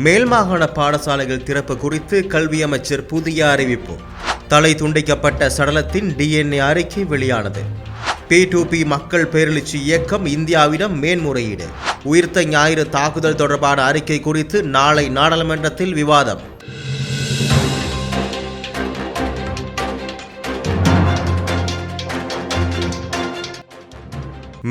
மேல் மாகாண பாடசாலைகள் திறப்பு குறித்து கல்வி அமைச்சர் புதிய அறிவிப்பு. தலை துண்டிக்கப்பட்ட சடலத்தின் DNA அறிக்கை வெளியானது. P2P மக்கள் பேரெழுச்சி இயக்கம் இந்தியாவிடம் மேன்முறையீடு. உயிர்த்த ஞாயிறு தாக்குதல் தொடர்பான அறிக்கை குறித்து நாளை நாடாளுமன்றத்தில் விவாதம்.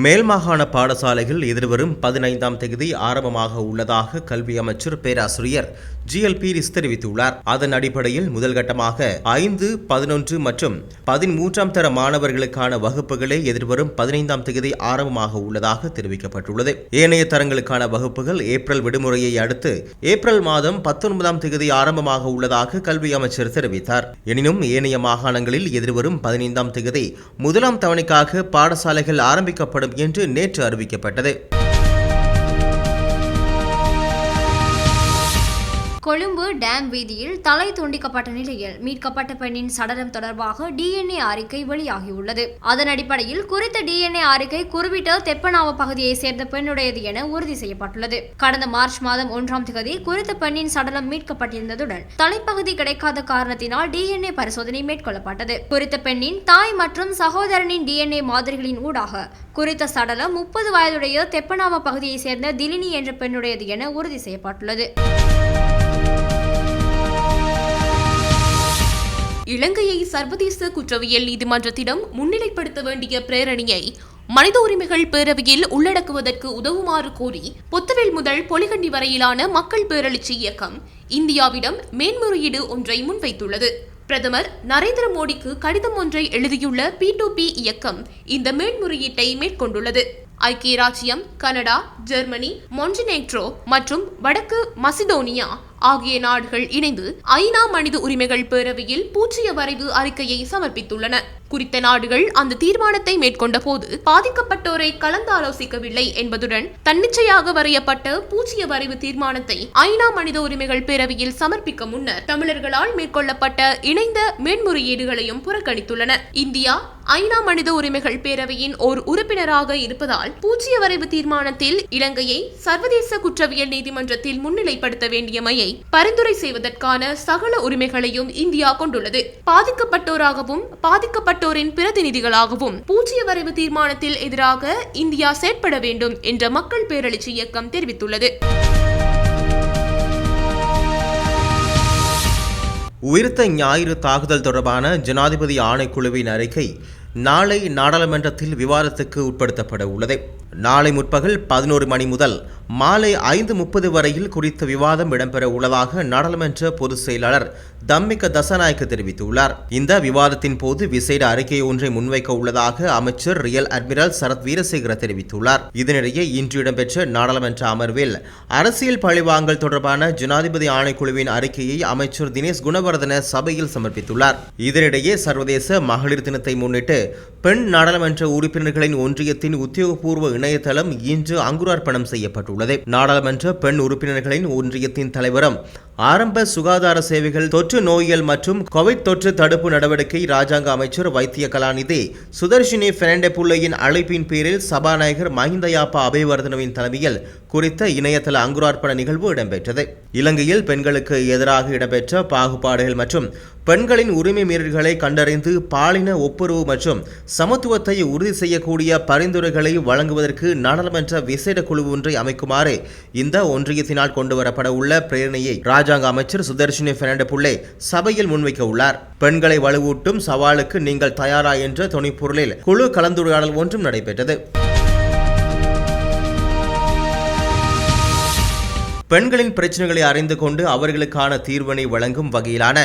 மேல் மாகாண பாடசாலைகள் எதிர்வரும் 15ஆம் தேதி ஆரம்பமாக உள்ளதாக கல்வி அமைச்சர் பேராசிரியர் GL பீரிஸ் தெரிவித்துள்ளார். அதன் அடிப்படையில் முதல் கட்டமாக 5, 11 மற்றும் 13ஆம் தர மாணவர்களுக்கான வகுப்புகளே எதிர்வரும் 15ஆம் தேதி ஆரம்பமாக உள்ளதாக தெரிவிக்கப்பட்டுள்ளது. ஏனைய தரங்களுக்கான வகுப்புகள் ஏப்ரல் விடுமுறையை அடுத்து ஏப்ரல் மாதம் 19ஆம் தேதி ஆரம்பமாக உள்ளதாக கல்வி அமைச்சர் தெரிவித்தார். எனினும் ஏனைய மாகாணங்களில் எதிர்வரும் 15ஆம் தேதி முதலாம் தவணைக்காக பாடசாலைகள் ஆரம்பிக்கப்படும் என்று நேற்று அறிவிக்கப்பட்டது. கொழும்பு டேம் வீதியில் தலை துண்டிக்கப்பட்ட நிலையில் மீட்கப்பட்ட பெண்ணின் சடலம் தொடர்பாக DNA அறிக்கை வெளியாகியுள்ளது. அதன் அடிப்படையில் குறித்த DNA அறிக்கை குறிப்பிட்ட தெப்பனாவ பகுதியை சேர்ந்த பெண்ணுடையது என உறுதி செய்யப்பட்டுள்ளது. கடந்த மார்ச் மாதம் 1ஆம் தேதி குறித்த பெண்ணின் சடலம் மீட்கப்பட்டிருந்ததுடன் தலைப்பகுதி கிடைக்காத காரணத்தினால் DNA பரிசோதனை மேற்கொள்ளப்பட்டது. குறித்த பெண்ணின் தாய் மற்றும் சகோதரனின் DNA மாதிரிகளின் ஊடாக குறித்த சடலம் 30 வயதுடைய தெப்பனாவ பகுதியை சேர்ந்த திலினி என்ற பெண்ணுடையது என உறுதி செய்யப்பட்டுள்ளது. இலங்கையை சர்வதேச குற்றவியல் நீதிமன்றத்திடம் முன்னிலைப்படுத்த வேண்டிய பிரேரணியை மனித உரிமைகள் பேரவையில் உள்ளடக்குவதற்கு உதவுமாறு கோரி பொத்துவில் முதல் பொலிகண்டி வரையிலான மக்கள் பேரெழுச்சி இயக்கம் இந்தியாவிடம் மேன்முறையீடு ஒன்றை முன்வைத்துள்ளது. பிரதமர் நரேந்திர மோடிக்கு கடிதம் ஒன்றை எழுதியுள்ள P2P இயக்கம் இந்த மேன்முறையீட்டை மேற்கொண்டுள்ளது. ஐக்கிய ராச்சியம், கனடா, ஜெர்மனி, மொன்டினெக்ரோ மற்றும் வடக்கு மசிடோனியா ஆகிய நாடுகள் இணைந்து ஐநா மனித உரிமைகள் பேரவையில் பூச்சிய வரைவு அறிக்கையை சமர்ப்பித்துள்ளன. குறித்த நாடுகள் அந்த தீர்மானத்தை மேற்கொண்ட போது பாதிக்கப்பட்டோரை கலந்தாலோசிக்கவில்லை என்பதுடன் தன்னிச்சையாக வரையப்பட்ட பூச்சிய வரைவு தீர்மானத்தை ஐநா மனித உரிமைகள் பேரவையில் சமர்ப்பிக்க முன்னர் தமிழர்களால் மேற்கொள்ளப்பட்ட இணைந்த மேன்முறையீடுகளையும் புறக்கணித்துள்ளன. இந்தியா ஐநா மனித உரிமைகள் பேரவையின் ஓர் உறுப்பினராக இருப்பதால் பூச்சிய வரைவு தீர்மானத்தில் இலங்கையை சர்வதேச குற்றவியல் நீதிமன்றத்தில் முன்னிலைப்படுத்த வேண்டியமையை பரிந்துரை செய்வதற்கான சகல உரிமைகளையும் இந்தியா கொண்டுள்ளது. பாதிக்கப்பட்டோராகவும் பாதிக்கப்பட்டோரின் பிரதிநிதிகளாகவும் பூச்சிய வரைவு தீர்மானத்தில் எதிராக இந்தியா செயற்பட வேண்டும் என்ற மக்கள் பேரெழுச்சி இயக்கம் தெரிவித்துள்ளது. உயிர்த்த ஞாயிறு தாக்குதல் தொடர்பான ஜனாதிபதி ஆணைக்குழுவின் அறிக்கை நாளை நாடாளுமன்றத்தில் விவாதத்துக்கு உட்படுத்தப்பட உள்ளது. நாளை முற்பகல் 11 மணி முதல் மாலை 5:30 வரையில் குறித்த விவாதம் இடம்பெற உள்ளதாக நாடாளுமன்ற பொதுச் செயலாளர் தம்மிக தசநாயக்க தெரிவித்துள்ளார். இந்த விவாதத்தின் போது விசேட அறிக்கை ஒன்றை முன்வைக்க உள்ளதாக அமைச்சர் ரியல் அட்மிரல் சரத் வீரசேகர தெரிவித்துள்ளார். இதனிடையே இன்று இடம்பெற்ற நாடாளுமன்ற அமர்வில் அரசியல் பழிவாங்கல் தொடர்பான ஜனாதிபதி ஆணைக்குழுவின் அறிக்கையை அமைச்சர் தினேஷ் குணவர்தன சபையில் சமர்ப்பித்துள்ளார். இதனிடையே சர்வதேச மகளிர் தினத்தை முன்னிட்டு பெண் நாடாளுமன்ற உறுப்பினர்களின் ஒன்றியத்தின் உத்தியோகபூர்வ இணையதளம் இன்று அங்குரார்ப்பணம் செய்யப்பட்டுள்ளது. நாடாளுமன்ற பெண் உறுப்பினர்களின் ஒன்றியத்தின் தலைவரும் ஆரம்ப சுகாதார சேவைகள், தொற்று நோயியல் மற்றும் கோவிட் தொற்று தடுப்பு நடவடிக்கை ராஜாங்க அமைச்சர் வைத்திய கலாநிதி சுதர்ஷினி பெர்னாண்டோ-புள்ளையின் அழைப்பின் பேரில் சபாநாயகர் மஹிந்த யாப்பா அபேவர்தனவின் தலைமையில் குறித்த இணையதள அங்குரார்ப்பண நிகழ்வு இடம்பெற்றது. இலங்கையில் பெண்களுக்கு எதிராக இடம்பெற்ற பாகுபாடுகள் மற்றும் பெண்களின் உரிமை மீறல்களை கண்டறிந்து பாலின ஒப்புரவு மற்றும் சமத்துவத்தை உறுதி செய்யக்கூடிய பரிந்துரைகளை வழங்குவதற்கு நாடாளுமன்ற விசேட குழு ஒன்றை அமைக்குமாறு இந்த ஒன்றியத்தினால் கொண்டுவரப்பட உள்ள பிரேரணையை ராஜாங்க அமைச்சர் சுதர்ஷினி பெர்னாண்டோ-புள்ளை சபையில் முன்வைக்க உள்ளார். பெண்களை வலுவூட்டும் சவாலுக்கு நீங்கள் தயாரா என்ற துணைப்பொருளில் குழு கலந்துரையாடல் ஒன்றும் நடைபெற்றது. பெண்களின் பிரச்சனைகளை அறிந்து கொண்டு அவர்களுக்கான தீர்வினை வழங்கும் வகையிலான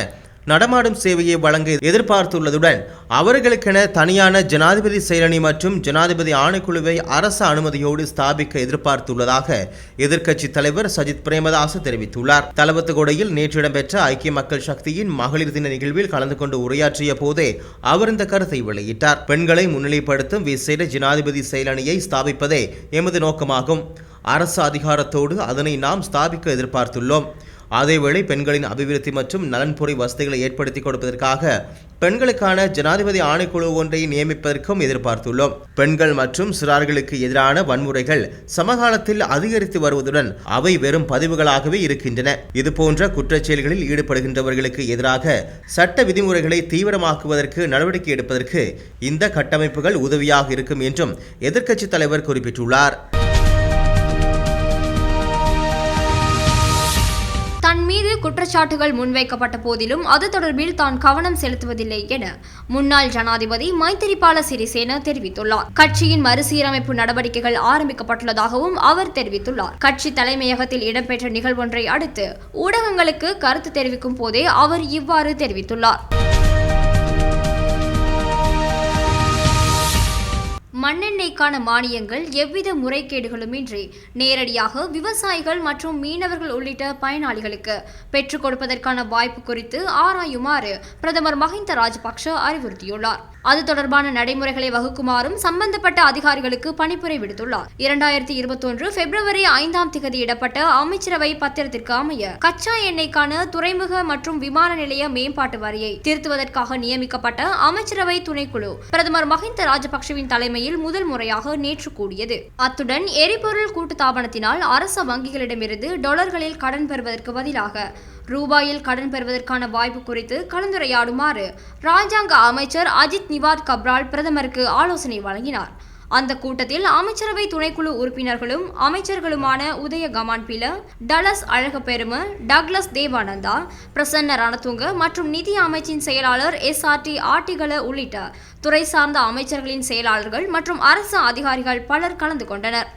நடமாடும் சேவையை வழங்க எதிர்பார்த்துள்ளதுடன் அவர்களுக்கென தனியான ஜனாதிபதி செயலணி மற்றும் ஜனாதிபதி ஆணைக்குழுவை அரசு அனுமதியோடு ஸ்தாபிக்க எதிர்பார்த்துள்ளதாக எதிர்க்கட்சி தலைவர் சஜித் பிரேமதாச தெரிவித்துள்ளார். தலவத்துக்கொடையில் நேற்று இடம்பெற்ற ஐக்கிய மக்கள் சக்தியின் மகளிர் தின நிகழ்வில் கலந்து கொண்டு உரையாற்றிய போதே அவர் இந்த கருத்தை வெளியிட்டார். பெண்களை முன்னிலைப்படுத்தும் விசேட ஜனாதிபதி செயலணியை ஸ்தாபிப்பதே எமது நோக்கமாகும். அரசு அதிகாரத்தோடு அதனை நாம் ஸ்தாபிக்க எதிர்பார்த்துள்ளோம். அதேவேளை பெண்களின் அபிவிருத்தி மற்றும் நலன்புரி வசதிகளை ஏற்படுத்தி கொடுப்பதற்காக பெண்களுக்கான ஜனாதிபதி ஆணைக்குழு ஒன்றை நியமிப்பதற்கும் எதிர்பார்த்துள்ளோம். பெண்கள் மற்றும் சிறார்களுக்கு எதிரான வன்முறைகள் சமகாலத்தில் அதிகரித்து வருவதுடன் அவை வெறும் பதிவுகளாகவே இருக்கின்றன. இதுபோன்ற குற்றச்செயல்களில் ஈடுபடுகின்றவர்களுக்கு எதிராக சட்ட விதிமுறைகளை தீவிரமாக்குவதற்கு நடவடிக்கை எடுப்பதற்கு இந்த கட்டமைப்புகள் உதவியாக இருக்கும் என்றும் எதிர்க்கட்சித் தலைவர் குறிப்பிட்டுள்ளார். தன் மீது குற்றச்சாட்டுகள் முன்வைக்கப்பட்ட போதிலும் அது தொடர்பில் தான் கவனம் செலுத்துவதில்லை என முன்னாள் ஜனாதிபதி மைத்திரிபால சிறிசேன தெரிவித்துள்ளார். கட்சியின் மறுசீரமைப்பு நடவடிக்கைகள் ஆரம்பிக்கப்பட்டுள்ளதாகவும் அவர் தெரிவித்துள்ளார். கட்சி தலைமையகத்தில் இடம்பெற்ற நிகழ்வொன்றை அடுத்து ஊடகங்களுக்கு கருத்து தெரிவிக்கும் போதே அவர் இவ்வாறு தெரிவித்துள்ளார். மண்ணெண்ணெய்க்கான மானியங்கள் எவ்வித முறைகேடுகளுமின்றி நேரடியாக விவசாயிகள் மற்றும் மீனவர்கள் உள்ளிட்ட பயனாளிகளுக்கு பெற்றுக் கொடுப்பதற்கான வாய்ப்பு குறித்து ஆராயுமாறு பிரதமர் மஹிந்த ராஜபக்ஷ அறிவுறுத்தியுள்ளார். அது தொடர்பான நடைமுறைகளை வகுக்குமாறும் சம்பந்தப்பட்ட அதிகாரிகளுக்கு பணிப்புரை விடுத்துள்ளார். 2021 பிப்ரவரி 5ஆம் திகதியிடப்பட்ட அமைச்சரவை பத்திரத்திற்கு அமைய கச்சா எண்ணெய்க்கான துறைமுக மற்றும் விமான நிலைய மேம்பாட்டு வரியை திருத்துவதற்காக நியமிக்கப்பட்ட அமைச்சரவை துணைக்குழு பிரதமர் மஹிந்த ராஜபக்ஷவின் தலைமையில் முதல் முறையாக நேற்று கூடியது. அத்துடன் எரிபொருள் கூட்டுத்தாபனத்தினால் அரச வங்கிகளிடமிருந்து டாலர்களில் கடன் பெறுவதற்கு பதிலாக ரூபாயில் கடன் பெறுவதற்கான வாய்ப்பு குறித்து கலந்துரையாடுமாறு ராஜாங்க அமைச்சர் அஜித் நிவாட் கப்ரால் பிரதமருக்கு ஆலோசனை வழங்கினார். அந்த கூட்டத்தில் அமைச்சரவை துணைக்குழு உறுப்பினர்களும் அமைச்சர்களுமான உதய கமான்பில, டலஸ் அழகப்பெரும, டக்ளஸ் தேவானந்தா, பிரசன்ன ரணதுங்க மற்றும் நிதி அமைச்சின் செயலாளர் SRT ஆட்டிகள உள்ளிட்ட துறை சார்ந்த அமைச்சர்களின் செயலாளர்கள் மற்றும் அரசு அதிகாரிகள் பலர் கலந்து கொண்டனர்.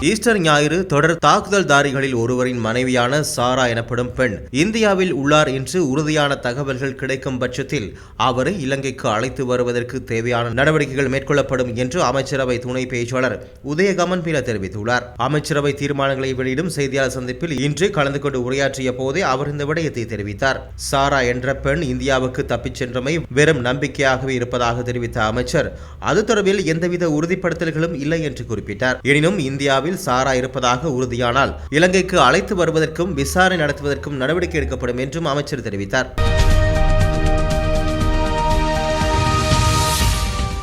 ஈஸ்டர் ஞாயிறு தொடர் தாக்குதல்தாரிகளில் ஒருவரின் மனைவியான சாரா எனப்படும் பெண் இந்தியாவில் உள்ளார் என்று உறுதியான தகவல்கள் கிடைக்கும் பட்சத்தில் அவரை இலங்கைக்கு அழைத்து வருவதற்கு தேவையான நடவடிக்கைகள் மேற்கொள்ளப்படும் என்று அமைச்சரவை துணை பேச்சாளர் உதய கமன்பில தெரிவித்துள்ளார். அமைச்சரவை தீர்மானங்களை வெளியிடும் செய்தியாளர் சந்திப்பில் இன்று கலந்து கொண்டு உரையாற்றிய போதே அவர் இந்த விடயத்தை தெரிவித்தார். சாரா என்ற பெண் இந்தியாவுக்கு தப்பிச் சென்றமை வெறும் நம்பிக்கையாகவே இருப்பதாக தெரிவித்த அமைச்சர் அது தொடர்பில் எந்தவித உறுதிப்படுத்தல்களும் இல்லை என்று குறிப்பிட்டார். எனினும் இந்தியாவில் சாரா இருப்பதாக உறுதியானால் இலங்கைக்கு அழைத்து வருவதற்கும் விசாரணை நடத்துவதற்கும் நடவடிக்கை எடுக்கப்படும் என்றும் அமைச்சர் தெரிவித்தார்.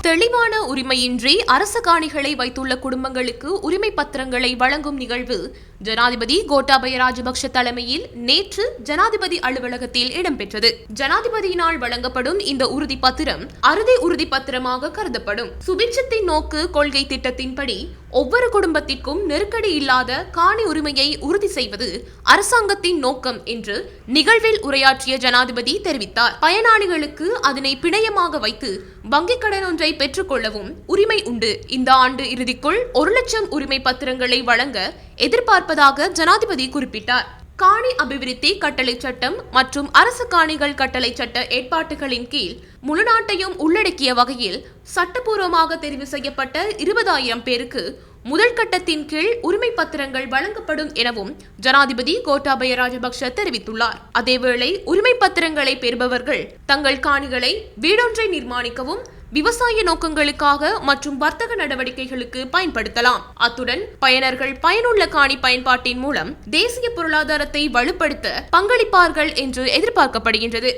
தெளிவான உரிமையின்றி அரச காணிகளை வைத்துள்ள குடும்பங்களுக்கு உரிமை பத்திரங்களை வழங்கும் நிகழ்வு ஜனாதிபதி கோட்டாபய ராஜபக்ஷ தலைமையில் நேற்று ஜனாதிபதி அலுவலகத்தில் இடம்பெற்றது. ஜனாதிபதியினால் வழங்கப்படும் இந்த உறுதி பத்திரம் அறுதி உறுதி பத்திரமாக கருதப்படும். சுபிட்சத்தின் நோக்கு கொள்கை திட்டத்தின்படி ஒவ்வொரு குடும்பத்திற்கும் நெருக்கடி இல்லாத காணி உரிமையை உறுதி செய்வது அரசாங்கத்தின் நோக்கம் என்று நிகழ்வில் உரையாற்றிய ஜனாதிபதி தெரிவித்தார். பயனாளிகளுக்கு அதனை பிணையமாக வைத்து வங்கிக் கடன் ஒன்றை பெற்றுக்கொள்ளவும் உரிமை உண்டு. இந்த ஆண்டு இறுதிக்குள் 1 லட்சம் உரிமை பத்திரங்களை வழங்க எதிர்பார்ப்பதாக ஜனாதிபதி குறிப்பிட்டார். காணி அபிவிருத்தி கட்டளை சட்டம் மற்றும் அரசு காணிகள் கட்டளை சட்ட ஏற்பாட்டுகளின் கீழ் முழு நாட்டையும் உள்ளடக்கிய வகையில் சட்டப்பூர்வமாக தெரிவு செய்யப்பட்ட 20,000 பேருக்கு முதல் கட்டத்தின் கீழ் உரிமை பத்திரங்கள் வழங்கப்படும் எனவும் ஜனாதிபதி கோட்டாபய ராஜபக்ஷ தெரிவித்துள்ளார். அதேவேளை உரிமை பத்திரங்களை பெறுபவர்கள் தங்கள் காணிகளை வீடொன்றை நிர்மாணிக்கவும் விவசாய நோக்கங்களுக்காக மற்றும் வர்த்தக நடவடிக்கைகளுக்கு பயன்படுத்தலாம். அத்துடன் பயனர்கள் பயனுள்ள காணி பயன்பாட்டின் மூலம் தேசிய பொருளாதாரத்தை வலுப்படுத்த பங்களிப்பார்கள் என்று எதிர்பார்க்கப்படுகின்றது.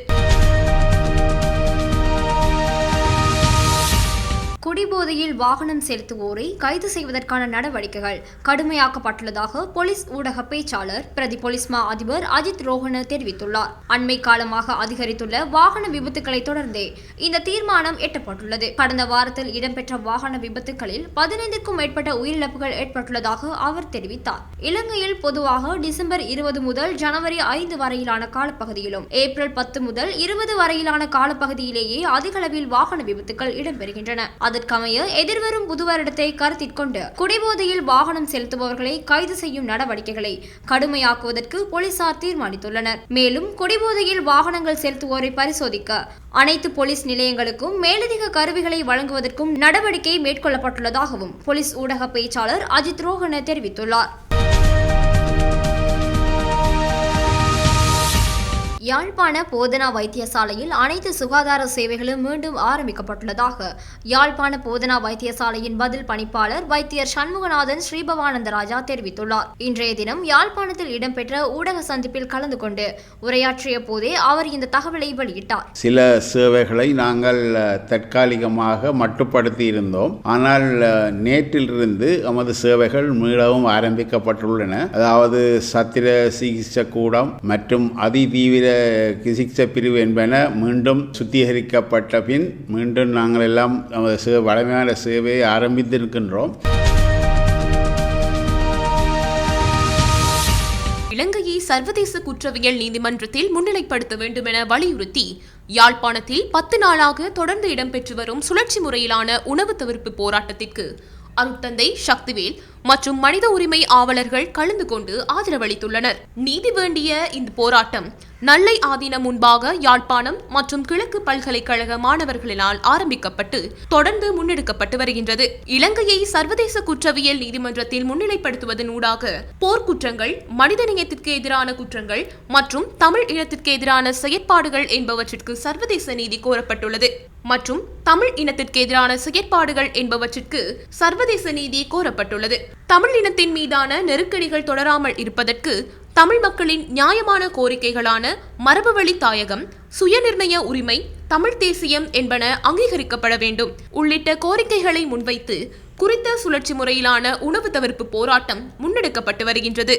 குடிபோதையில் வாகனம் செலுத்துவோரை கைது செய்வதற்கான நடவடிக்கைகள் கடுமையாக்கப்பட்டுள்ளதாக போலீஸ் ஊடக பேச்சாளர் பிரதி போலீஸ் மா அதிபர் அஜித் ரோஹன தெரிவித்துள்ளார். அண்மை காலமாக அதிகரித்துள்ள வாகன விபத்துக்களை தொடர்ந்தே இந்த தீர்மானம் எட்டப்பட்டுள்ளது. கடந்த வாரத்தில் இடம்பெற்ற வாகன விபத்துக்களில் 15க்கும் மேற்பட்ட உயிரிழப்புகள் ஏற்பட்டுள்ளதாக அவர் தெரிவித்தார். இலங்கையில் பொதுவாக டிசம்பர் 20 முதல் ஜனவரி 5 வரையிலான காலப்பகுதியிலும் ஏப்ரல் 10 முதல் 20 வரையிலான காலப்பகுதியிலேயே அதிகளவில் வாகன விபத்துக்கள் இடம்பெறுகின்றன. அதற்கமைய எதிர்வரும் புது வருடத்தை கருத்தில் கொண்டு குடிபோதையில் வாகனம் செலுத்துபவர்களை கைது செய்யும் நடவடிக்கைகளை கடுமையாக்குவதற்கு போலீசார் தீர்மானித்துள்ளனர். மேலும் குடிபோதையில் வாகனங்கள் செலுத்துவோரை பரிசோதிக்க அனைத்து போலீஸ் நிலையங்களுக்கும் மேலதிக கருவிகளை வழங்குவதற்கும் நடவடிக்கை மேற்கொள்ளப்பட்டுள்ளதாகவும் போலீஸ் ஊடக பேச்சாளர் அஜித் ரோஹன தெரிவித்துள்ளார். யாழ்ப்பாண போதனா வைத்தியசாலையில் அனைத்து சுகாதார சேவைகளும் மீண்டும் ஆரம்பிக்கப்பட்டுள்ளதாக யாழ்ப்பாண போதனா வைத்தியசாலையின் பதில் பணிப்பாளர் வைத்தியர் சண்முகநாதன் ஸ்ரீபவானந்தராஜா தெரிவித்துள்ளார். இன்றைய தினம் யாழ்ப்பாணத்தில் இடம்பெற்ற ஊடக சந்திப்பில் கலந்து கொண்டு உரையாற்றிய போதே அவர் இந்த தகவலை வெளியிட்டார். சில சேவைகளை நாங்கள் தற்காலிகமாக மட்டுப்படுத்தி இருந்தோம். ஆனால் நேற்றிலிருந்து நமது சேவைகள் மீளவும் ஆரம்பிக்கப்பட்டுள்ளன. அதாவது சத்திர சிகிச்சை கூடம் மற்றும் அதிதீவிர சிகிச்சை பிரிவு என்பன மீண்டும் சுத்திகரிக்கப்பட்ட பின் மீண்டும் நாங்கள் எல்லாம் நமது வழமையான சேவையை ஆரம்பித்திருக்கின்றோம். இலங்கையை சர்வதேச குற்றவியல் நீதிமன்றத்தில் முன்னிலைப்படுத்த வேண்டும் என வலியுறுத்தி யாழ்ப்பாணத்தில் 10 நாளாக தொடர்ந்து இடம்பெற்று வரும் சுழற்சி முறையிலான உணவு தவிர்ப்பு போராட்டத்திற்கு அருட்தந்தை சக்திவேல் மற்றும் மனித உரிமை ஆவலர்கள் கலந்து கொண்டு ஆதரவளித்துள்ளனர். நீதி வேண்டிய இந்த போராட்டம் நல்லை ஆதீனம் முன்பாக யாழ்ப்பாணம் மற்றும் கிழக்கு பல்கலைக்கழக மாணவர்களினால் ஆரம்பிக்கப்பட்டு தொடர்ந்து முன்னெடுக்கப்பட்டு வருகின்றது. இலங்கையை சர்வதேச குற்றவியல் நீதிமன்றத்தில் முன்னிலைப்படுத்துவதன் ஊடாக போர்க்குற்றங்கள், மனிதநேயத்திற்கு எதிரான குற்றங்கள் மற்றும் தமிழ் இனத்திற்கு எதிரான செயற்பாடுகள் என்பவற்றிற்கு சர்வதேச நீதி கோரப்பட்டுள்ளது மற்றும் தமிழ் இனத்திற்கு எதிரான செயற்பாடுகள் என்பவற்றிற்கு சர்வதேச நீதி கோரப்பட்டுள்ளது. தமிழ் இனத்தின் மீதான நெருக்கடிகள் தொடராமல் இருப்பதற்கு தமிழ் மக்களின் நியாயமான கோரிக்கைகளான மரபுவழி தாயகம், சுயநிர்ணய உரிமை, தமிழ் தேசியம் என்பன அங்கீகரிக்கப்பட வேண்டும் உள்ளிட்ட கோரிக்கைகளை முன்வைத்து குறித்த சுழற்சி முறையிலான உணவு தவிர்ப்பு போராட்டம் முன்னெடுக்கப்பட்டு வருகின்றது.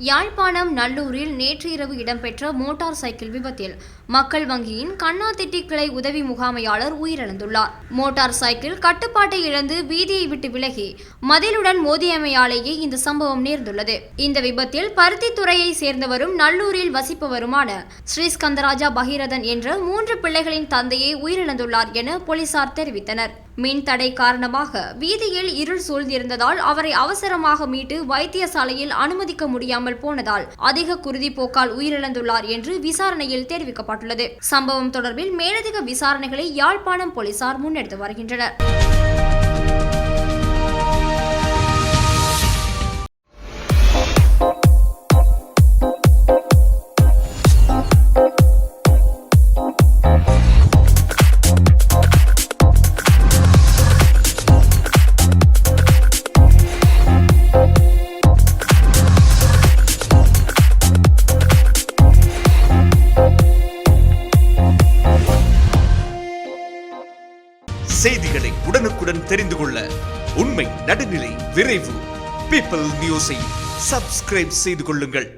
யாழ்ப்பாணம் நல்லூரில் நேற்று இரவு இடம்பெற்ற மோட்டார் சைக்கிள் விபத்தில் மக்கள் வங்கியின் கண்ணாத்திட்டி கிளை உதவி முகாமையாளர் உயிரிழந்துள்ளார். மோட்டார் சைக்கிள் கட்டுப்பாட்டை இழந்து வீதியை விட்டு விலகி மதிலுடன் மோதியமையாலேயே இந்த சம்பவம் நேர்ந்துள்ளது. இந்த விபத்தில் பருத்தித்துறையை சேர்ந்தவரும் நல்லூரில் வசிப்பவருமான ஸ்ரீஸ்கந்தராஜா பகீரதன் என்ற 3 பிள்ளைகளின் தந்தையே உயிரிழந்துள்ளார் என போலீசார் தெரிவித்தனர். மின் தடை காரணமாக வீதியில் இருள் சூழ்ந்திருந்ததால் அவரை அவசரமாக மீட்டு வைத்தியசாலையில் அனுமதிக்க முடியாமல் போனதால் அதிக குருதி போக்கால் உயிரிழந்துள்ளார் என்று விசாரணையில் தெரிவிக்கப்பட்டுள்ளது. சம்பவம் தொடர்பில் மேலதிக விசாரணைகளை யாழ்ப்பாணம் போலீசார் முன்னெடுத்து வருகின்றனர். செய்திகளை உடனுக்குடன் தெரிந்து கொள்ள உண்மை, நடுநிலை, விரைவு பீப்பிள் நியூஸை சப்ஸ்கிரைப் செய்து கொள்ளுங்கள்.